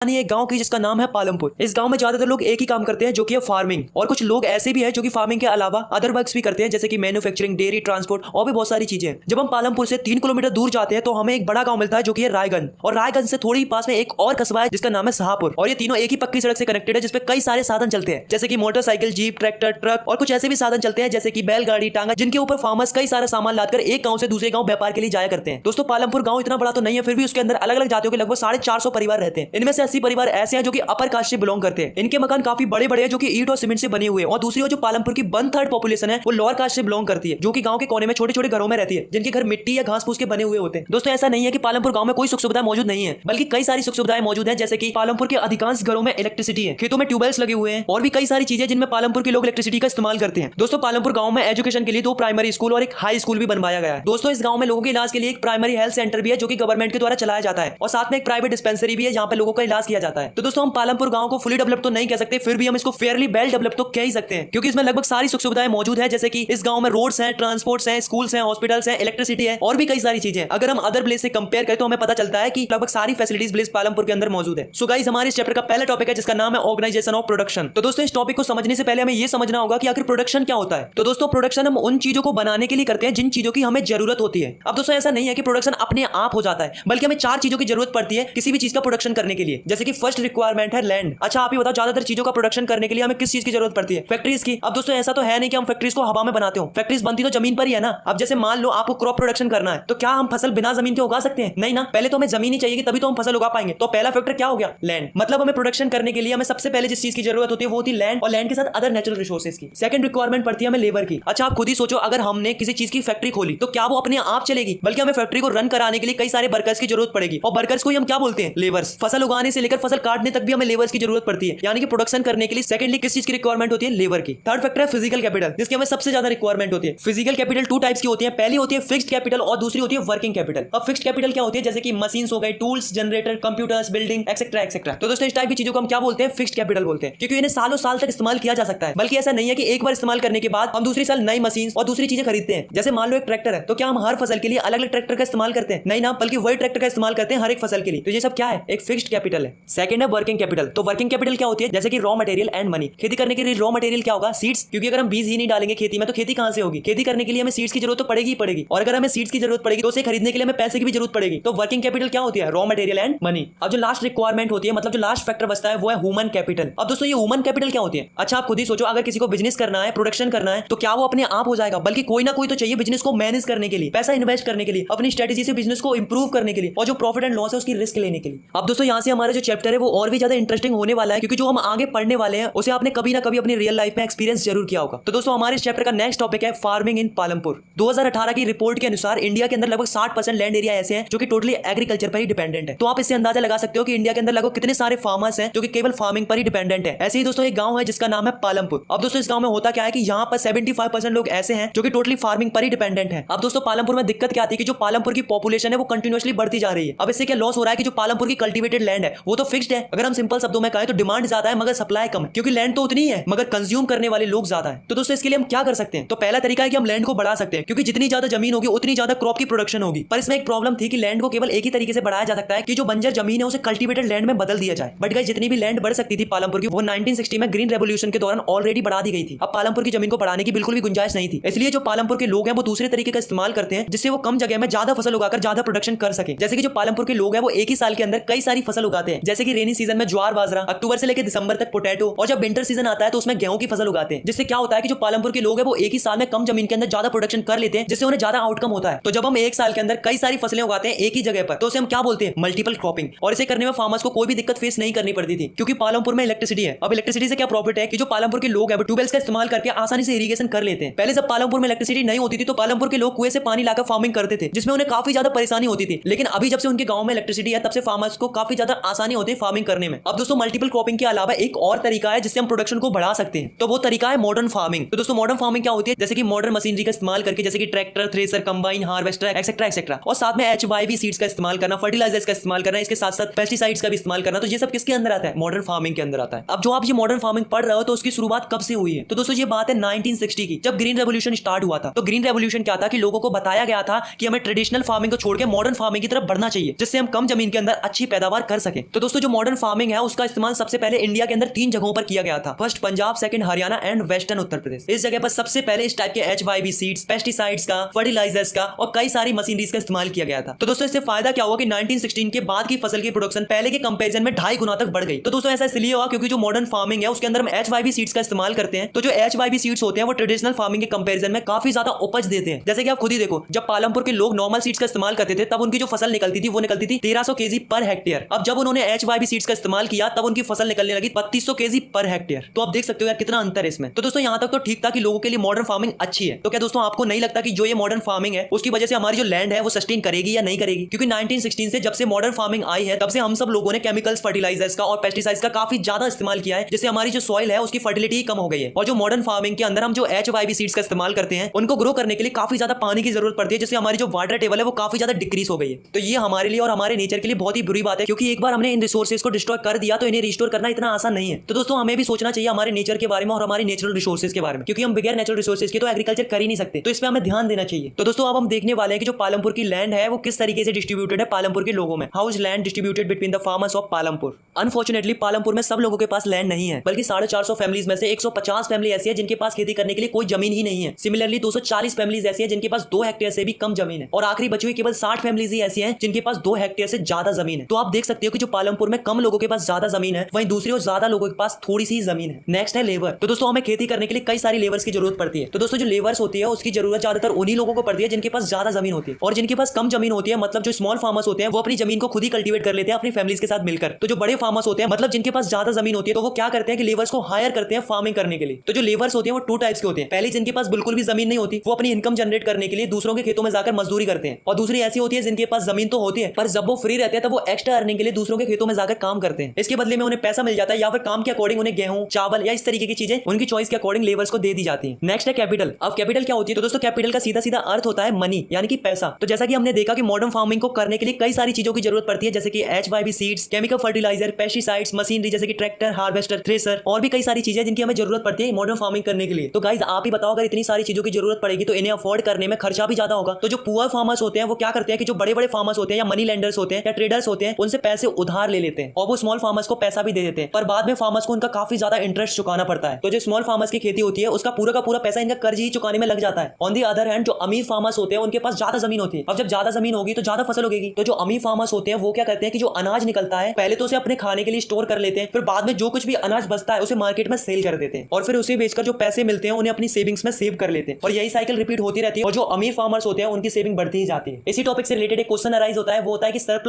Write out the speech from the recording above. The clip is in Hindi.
एक गांव की जिसका नाम है पालमपुर। इस गांव में ज्यादातर लोग एक ही काम करते हैं जो कि है फार्मिंग, और कुछ लोग ऐसे भी हैं जो कि फार्मिंग के अलावा अदर वर्क्स भी करते हैं जैसे कि मैन्युफैक्चरिंग, डेयरी, ट्रांसपोर्ट और भी बहुत सारी चीजें। जब हम पालमपुर से 3 किलोमीटर दूर जाते हैं तो हमें एक बड़ा गांव मिलता है जो कि है रायगंज, और रायगंज से थोड़ी पास में एक और कस्बा है जिसका नाम है शाहपुर। और ये तीनों एक ही पक्की सड़क से कनेक्टेड है जिसपे कई सारे साधन चलते हैं जैसे कि मोटरसाइकिल, जीप, ट्रैक्टर, ट्रक और कुछ ऐसे भी साधन चलते हैं जैसे कि बैलगाड़ी, टांगा, जिनके ऊपर फार्मर्स कई सारा सामान लाकर एक गांव से दूसरे गांव व्यापार के लिए जाया करते हैं। दोस्तों पालमपुर गांव इतना बड़ा तो नहीं है, फिर भी उसके अंदर अलग अलग जातियों के लगभग 450 परिवार रहते हैं। इनमें से 80 परिवार ऐसे हैं जो कि अपर कास्ट से बिलोंग करते हैं। इनके मकान काफी बड़े बड़े हैं जो कि ईंट और सीमेंट से बने हुए हैं। और दूसरी ओर जो पालमपुर की 1/3 पॉपुलेशन है वो लोअर कास्ट से बिलोंग करती है जो कि गांव के कोने में छोटे छोटे घरों में रहती है जिनके घर मिट्टी या घास फूस के बने हुए होते हैं। दोस्तों ऐसा नहीं है कि पालमपुर गांव में कोई सुख सुविधा मौजूद नहीं है, बल्कि कई सारी सुख सुविधाएं मौजूद है जैसे कि पालमपुर के अधिकांश घरों में इलेक्ट्रिसिटी है, खेतों में ट्यूबवेल्स लगे हुए हैं और भी कई सारी चीजें जिनमें पालमपुर के लोग इलेक्ट्रिसिटी का इस्तेमाल करते हैं। दोस्तों पालमपुर गांव में एजुकेशन के लिए 2 प्राइमरी स्कूल और एक हाई स्कूल भी बनवाया गया है। दोस्तों इस गांव में लोगों के इलाज के लिए एक प्राइमरी हेल्थ सेंटर भी है जो कि गवर्नमेंट के द्वारा चलाया जाता है, और साथ में एक प्राइवेट डिस्पेंसरी भी है जहां पे लोगों का इलाज किया जाता है। तो दोस्तों हम पालमपुर गांव को फुली डेवलप तो नहीं कह सकते, फिर भी हम इसको फेयरली वेल डेवलप तो कह ही सकते हैं क्योंकि इसमें लगभग सारी सुख सुविधाएं मौजूद है जैसे कि इस गांव में रोड्स हैं, ट्रांसपोर्ट्स हैं, स्कूल्स हैं, हॉस्पिटल्स हैं, इलेक्ट्रिसिटी है और भी कई सारी चीजें। अगर हम अदर प्लेस से कंपेयर करें तो हमें पता चलता है कि लगभग सारी फैसिलिटीज प्लेस पालमपुर के अंदर मौजूद है। सो गाइस हमारे इस चैप्टर का पहला टॉपिक है जिसका नाम है ऑर्गेनाइजेशन ऑफ प्रोडक्शन। तो दोस्तों इस टॉपिक को समझने से पहले हमें यह समझना होगा कि आखिर प्रोडक्शन क्या होता है। तो दोस्तों प्रोडक्शन हम उन चीजों को बनाने के लिए करते हैं जिन चीजों की हमें जरूरत होती है। अब दोस्तों ऐसा नहीं है कि प्रोडक्शन अपने आप हो जाता है, बल्कि हमें 4 चीजों की जरूरत पड़ती है किसी भी चीज का प्रोडक्शन करने के लिए। जैसे कि फर्स्ट रिक्वायरमेंट है लैंड। अच्छा आप ही बताओ ज्यादातर चीजों का प्रोडक्शन करने के लिए हमें किस चीज की जरूरत पड़ती है? फैक्ट्रीज की। अब दोस्तों ऐसा तो है नहीं कि हम फैक्ट्रीज को हवा में बनाते हो, फैक्ट्रीज बनती तो जमीन पर ही है ना। अब जैसे मान लो आपको क्रॉप प्रोडक्शन करना है तो क्या हम फसल बिना जमीन के उगा सकते हैं? नहीं ना, पहले तो हमें जमीन ही चाहिए तभी तो हम फसल उगा पाएंगे। तो पहला फैक्टर क्या हो गया? लैंड। मतलब हमें प्रोडक्शन करने के लिए हमें सबसे पहले जिस चीज की जरूरत होती है वो होती है लैंड, और लैंड के साथ अदर नेचुरल रिसोर्सेज की। सेकंड रिक्वायरमेंट पड़ती है हमें लेबर की। अच्छा आप खुद ही सोचो, अगर हमने किसी चीज की फैक्ट्री खोली तो क्या वो अपने आप चलेगी? बल्कि हमें फैक्ट्री को रन कराने के लिए कई सारे वर्कर्स की जरूरत पड़ेगी, और वर्कर्स को हम क्या बोलते हैं? लेबर्स। फसल उगाने से लेकर फसल काटने तक भी हमें लेबर्स की जरूरत पड़ती है। यानी कि प्रोडक्शन करने के लिए सेकंडली किस चीज की रिक्वायरमेंट होती है? लेबर की। थर्ड फैक्टर है फिजिकल कैपिटल, जिसकी हमें सबसे ज्यादा रिक्वायरमेंट होती है। फिजिकल कैपिटल 2 टाइप्स की होती है, पहली होती है फिक्स्ड कैपिटल और दूसरी होती है वर्किंग कैपिटल। अब फिक्स्ड कैपिटल क्या होती है? जैसे कि मशीन्स हो गए, tools, generator, computers, building etcetera etcetera. तो दोस्तों इस टाइप की चीजों को हम क्या बोलते हैं? फिक्स्ड कैपिटल बोलते हैं, क्योंकि इन्हें सालों साल तक इस्तेमाल किया जा सकता है। बल्कि ऐसा नहीं है कि एक बार इस्तेमाल करने के बाद हम दूसरी साल नई मशीन और दूसरी चीजें खरीदते हैं। जैसे मान लो एक ट्रैक्टर है तो क्या हम हर फसल के लिए अलग अलग ट्रैक्टर का इस्तेमाल करते हैं? नहीं ना, बल्कि वही ट्रैक्टर का इस्तेमाल करते हैं हर एक फसल के लिए। तो ये सब क्या है? एक फिक्स्ड कैपिटल है। सेकंड है वर्किंग कैपिटल। तो वर्किंग कैपिटल क्या होती है? जैसे कि रॉ मटेरियल एंड मनी। खेती करने के लिए रॉ मटेरियल क्या होगा? सीड्स, क्योंकि अगर हम बीज ही नहीं डालेंगे खेती में तो खेती कहां से होगी? खेती करने के लिए हमें सीड्स की जरूरत तो पड़ेगी ही पड़ेगी, और अगर हमें सीड्स की जरूरत पड़ेगी तो उसे खरीदने के लिए हमें पैसे की भी जरूरत पड़ेगी। तो वर्किंग कैपिटल क्या होती है? Raw material and money. अब जो लास्ट रिक्वायरमेंट होती है, मतलब जो लास्ट फैक्टर बचता है वो है ह्यूमन कैपिटल। अब दोस्तों ये ह्यूमन कैपिटल क्या होती है? अच्छा आप खुद ही सोचो, अगर किसी को बिजनेस करना है, प्रोडक्शन करना है, तो क्या वो अपने आप हो जाएगा? बल्कि कोई ना कोई तो चाहिए बिजनेस को मैनेज करने के लिए, पैसा इन्वेस्ट करने के लिए, अपनी स्ट्रेटेजी से बिजनेस को इंप्रूव करने के लिए, और जो प्रॉफिट एंड लॉस है उसकी रिस्क लेने के लिए। अब दोस्तों यहाँ से हमारा जो चैप्टर है वो और भी ज्यादा इंटरेस्टिंग होने वाला है, क्योंकि जो हम आगे पढ़ने वाले हैं उसे आपने कभी ना कभी अपनी रियल लाइफ में एक्सपीरियंस जरूर किया होगा। तो दोस्तों हमारे इस चैप्टर का नेक्स्ट टॉपिक है फार्मिंग इन पालमपुर। 2018 की रिपोर्ट के अनुसार इंडिया के अंदर लगभग 60% लैंड एरिया ऐसे हैं जो कि टोटली एग्रीकल्चर पर ही डिपेंडेंट है। तो आप इससे अंदाजा लगा सकते हो कि इंडिया के अंदर लगभग कितने सारे फार्मर्स हैं जो कि केवल फार्मिंग पर ही डिपेंडेंट है। ऐसे ही दोस्तों एक गांव है जिसका नाम है पालमपुर। अब दोस्तों इस गांव में होता क्या है कि यहाँ पर 75% लोग ऐसे हैं जो कि टोटली फार्मिंग पर ही डिपेंडेंट है। अब दोस्तों पालमपुर में दिक्कत क्या आती है कि जो पालमपुर की पॉपुलेशन है वो कंटिन्यूअसली बढ़ती जा रही है। अब इससे क्या लॉस हो रहा है कि जो पालमपुर की कल्टीवेटेड लैंड है वो तो फिक्स्ड है। अगर हम सिंपल शब्दों में कहें तो डिमांड ज्यादा है मगर सप्लाई कम है, क्योंकि लैंड तो उतनी है मगर कंज्यूम करने वाले लोग ज्यादा है। तो दोस्तों इसके लिए हम क्या कर सकते हैं? तो पहला तरीका है कि हम लैंड को बढ़ा सकते हैं, क्योंकि जितनी ज्यादा जमीन होगी उतनी ज्यादा क्रॉप की प्रोडक्शन होगी। पर इसमें एक प्रॉब्लम थी कि लैंड को केवल एक ही तरीके से बढ़ाया जा सकता है कि जो बंजर जमीन है उसे कल्टीवेटेड लैंड में बदल दिया जाए। बट गाइस जितनी भी लैंड बढ़ सकती थी पालमपुर की वो 1960 में ग्रीन रेवोल्यूशन के दौरान ऑलरेडी बढ़ा दी गई थी। अब पालमपुर की जमीन को बढ़ाने की बिल्कुल भी गुंजाइश नहीं थी, इसलिए जो पालमपुर के लोग हैं वो दूसरे तरीके का इस्तेमाल करते हैं जिससे वो कम जगह में ज्यादा फसल उगाकर ज्यादा प्रोडक्शन कर सके। जैसे कि जो पालमपुर के लोग हैं वो एक ही साल के अंदर कई सारी फसल उगाते हैं, जैसे कि रेनी सीजन में ज्वार बाजरा, अक्टूबर से लेकर दिसंबर तक पोटैटो, और जब विंटर सीजन आता है तो उसमें गेहूं की फसल उगाते हैं। जिससे क्या होता है कि जो पालमपुर के लोग हैं वो एक ही साल में कम जमीन के अंदर ज्यादा प्रोडक्शन कर लेते हैं, जिससे उन्हें ज्यादा आउटकम होता है। तो जब हम एक साल के अंदर कई सारी फसलें उगाते हैं एक ही जगह पर तो उसे हम क्या बोलते हैं? Multiple cropping. और इसे करने में फार्मर्स को कोई भी दिक्कत फेस नहीं करनी पड़ती थी, क्योंकि पालमपुर में इलेक्ट्रिसिटी है। अब इलेक्ट्रिसिटी से क्या प्रॉफिट है कि जो पालमपुर के लोग हैं वो ट्यूबवेल्स का इस्तेमाल करके आसानी से इरिगेशन कर लेते हैं। पहले जब पालमपुर में इलेक्ट्रिसिटी नहीं होती थी तो पालमपुर के लोग कुएं से पानी लाकर फार्मिंग करते थे, जिसमें उन्हें काफी ज्यादा परेशानी होती थी। लेकिन अभी जब से उनके गांव में इलेक्ट्रिसिटी है तब से फार्मर्स को काफी ज्यादा आसानी होती है फार्मिंग करने में। अब दोस्तों मल्टीपल क्रॉपिंग के अलावा एक और तरीका है जिससे हम प्रोडक्शन को बढ़ा सकते हैं, तो वो तरीका है मॉडर्न फार्मिंग। तो दोस्तों मॉडर्न फार्मिंग क्या होती है? जैसे कि मॉडर्न मशीनरी का इस्तेमाल करके, जैसे कि tractor, thresher, combine, harvester etcetera etcetera, और साथ में HYV सीड्स का इस्तेमाल करना, फर्टिलाइजर्स का इस्तेमाल करना, इसके साथ साथ पेस्टिसाइड्स का भी इस्तेमाल करना। तो ये सब किसके अंदर आता है? मॉडर्न फार्मिंग के अंदर आता है। अब जो आप ये मॉडर्न फार्मिंग पढ़ रहे हो तो उसकी शुरुआत कब से हुई है? तो दोस्तों ये बात है 1960 की, जब ग्रीन रेवोल्यूशन स्टार्ट हुआ था। तो ग्रीन रेवोल्यूशन क्या था कि लोगों को बताया गया था कि हमें ट्रेडिशनल फार्मिंग को छोड़ के मॉडर्न फार्मिंग की तरफ बढ़ना चाहिए, जिससे हम कम जमीन के अंदर अच्छी पैदावार कर सके। तो दोस्तों जो मॉडर्न फार्मिंग है उसका इस्तेमाल सबसे पहले इंडिया के अंदर 3 जगहों पर किया गया था। First Punjab, second Haryana and western Uttar Pradesh. इस जगह पर सबसे पहले इस टाइप के HYV सीड्स, पेस्टिसाइड्स का, फर्टिलाइजर्स का और कई सारी मशीनरीज का इस्तेमाल किया गया था। तो दोस्तों इससे फायदा क्या हुआ कि 1916 के बाद की फसल की प्रोडक्शन पहले के कंपैरिजन में 2.5 गुना तक बढ़ गई। तो दोस्तों ऐसा इसलिए हुआ क्योंकि जो मॉडर्न फार्मिंग है उसके अंदर हम HYV सीड्स का इस्तेमाल करते हैं। तो जो HYV सीड्स होते हैं वो ट्रेडिशनल फार्मिंग के कंपैरिजन में काफी ज्यादा उपज देते हैं। जैसे कि आप खुद ही देखो, जब पालमपुर के लोग नॉर्मल सीड्स का इस्तेमाल करते थे तब उनकी जो फसल निकलती थी वो निकलती थी 1300 kg पर हेक्टेयर। अब जब उन्होंने HYV सीड्स का इस्तेमाल किया तब उनकी फसल निकलने लगी 3200 kg पर हेक्टेयर। तो आप देख सकते हो यार कितना अंतर है इसमें। तो दोस्तों यहाँ तक तो ठीक था कि लोगों के लिए मॉडर्न फार्मिंग अच्छी है। तो क्या दोस्तों आपको नहीं लगता कि जो ये मॉडर्न फार्मिंग है उसकी वजह से हमारी जो लैंड है वो सस्टेन करेगी या नहीं करेगी? क्योंकि 1916 से जब से मॉडर्न फार्मिंग आई है तब से हम सब लोगों ने केमिकल्स, फर्टिलाइजर्स का और पेस्टिसाइड्स का काफी ज्यादा इस्तेमाल किया है, जिससे हमारी जो सॉइल है उसकी फर्टिलिटी कम हो गई है। और जो मॉडर्न फार्मिंग के अंदर हम जो HYV सीड्स का इस्तेमाल करते हैं उनको ग्रो करने के लिए काफी ज्यादा पानी की जरूरत पड़ती है, जिससे हमारी जो वाटर टेबल है वो काफी ज्यादा डिक्रीज हो गई है। तो ये हमारे लिए और हमारे नेचर के लिए बहुत ही बुरी बात है, क्योंकि एक बार हमने इन रिसोर्सेज को डिस्ट्रॉय कर दिया तो इन्हें रिस्टोर करना इतना आसान नहीं है। तो दोस्तों हमें भी सोचना चाहिए हमारे नेचर के बारे में और हमारे नेचुरल रिसोर्सेज के बारे में, क्योंकि हम बगैर नेचुरल रिसोर्सेज के तो एग्रीकल्चर कर ही नहीं सकते। तो इस पे हमें ध्यान देना चाहिए। तो दोस्तों अब हम देखने वाले हैं कि जो पालमपुर की लैंड है वो किस तरीके से डिस्ट्रीब्यूटेड है पालमपुर के लोगों में। How is land distributed between the farmers of Palampur? Unfortunately Palampur में सब लोगों के पास लैंड नहीं है, बल्कि 450 फैमिलीज में से 150 फैमिली ऐसी है जिनके पास खेती करने के लिए कोई जमीन ही नहीं है। सिमिलरली 240 फैमिलीज ऐसी है जिनके पास 2 हेक्टेयर से भी कम जमीन है, और आखिरी बची हुई केवल 60 फैमिलीज ही ऐसी हैं जिनके पास 2 हेक्टेयर से ज्यादा जमीन है। तो आप देख सकते हो कि जो पालमपुर में कम लोगों के पास ज्यादा जमीन है, वहीं दूसरी ओर ज्यादा लोगों के पास थोड़ी सी जमीन है। नेक्स्ट है लेबर। तो दोस्तों हमें खेती करने के लिए कई सारी लेबर्स की जरूरत पड़ती है। तो दोस्तों जो लेबर्स होती है उसकी जरूरत ज्यादातर उन्हीं लोगों को पड़ती है जिनके पास ज्यादा जमीन होती है, और जिनके पास कम जमीन होती है, मतलब जो स्मॉल फार्मर्स होते हैं वो अपनी जमीन को खुद ही कल्टीवेट कर लेते हैं अपनी फैमिलीज के साथ मिलकर। तो जो बड़े फार्मर्स होते हैं, मतलब जिनके पास ज्यादा जमीन होती है, तो वो क्या करते हैं कि लेबर्स को हायर करते हैं फार्मिंग करने के लिए। तो जो लेबर्स होते हैं वो 2 टाइप्स के होते हैं। पहले जिनके पास बिल्कुल भी जमीन नहीं होती, वो अपनी इनकम जनरेट करने के लिए दूसरों के खेतों में जाकर मजदूरी करते हैं, और दूसरी ऐसी होती है जिनके पास जमीन तो होती है पर जब वो फ्री रहते हैं तब वो एक्स्ट्रा अर्निंग के लिए दूसरों के खेतों में जाकर काम करते हैं। इसके बदले में उन्हें पैसा मिल जाता है, या फिर काम के अकॉर्डिंग उन्हें गेहूं, चावल या इस तरीके की चीजें उनकी चॉइस के अकॉर्डिंग लेबर्स को दे दी जाती है। नेक्स्ट है कैपिटल। अब कैपिटल क्या होती है? तो दोस्तों कैपिटल का सीधा सीधा अर्थ होता है मनी, यानी कि पैसा। तो जैसा कि हमने देखा कि मॉडर्न फार्मिंग को करने के लिए कई सारी चीजों की जरूरत पड़ती है, जैसे कि HYV seeds, chemical fertiliser, pesticides, machinery जैसे कि ट्रैक्टर, हार्वेस्टर, थ्रेसर, और भी कई सारी चीजें जिनकी हमें जरूरत पड़ती है मॉडर्न फार्मिंग करने के लिए। तो गाइस आप ही बताओ, अगर इतनी सारी चीजों की जरूरत पड़ेगी तो इन्हें अफोर्ड करने में खर्चा भी ज्यादा होगा। तो जो पुअर फार्मर्स होते हैं वो क्या करते हैं कि जो बड़े बड़े फार्मर्स होते हैं या मनी लेंडर्स होते हैं या ट्रेडर्स होते हैं उनसे पैसे उधार ले लेते हैं, और वो स्मॉल फार्मर्स को पैसा भी दे देते हैं, पर बाद में फार्मर्स को उनका काफी ज्यादा इंटरेस्ट चुकाना पड़ता है। तो जो स्मॉल फार्मर्स की खेती होती है उसका पूरा का पूरा पैसा इनका कर्ज ही चुकाने में लग जाता है। ऑन दी अदर हैंड जो अमीर फार्मर्स होते हैं उनके पास ज्यादा जमीन होती है। अब जब ज्यादा जमीन होगी तो ज्यादा फसल होगी। तो जो अमीर फार्मर्स होते हैं वो क्या करते हैं कि जो अनाज निकलता है पहले तो उसे अपने खाने के लिए स्टोर कर लेते हैं, फिर बाद में जो कुछ भी अनाज बचता है उसे मार्केट में सेल कर देते हैं, और फिर उसे बेचकर जो पैसे मिलते हैं उन्हें अपनी सेविंग्स में सेव कर लेते हैं, और यही साइकिल रिपीट होती रहती है। और जो अमीर फार्मर्स होते हैं उनकी सेविंग बढ़ती ही जाती है। इसी टॉपिक से रिलेटेड एक क्वेश्चन अराइज होता है, वो होता है कि सरप्लस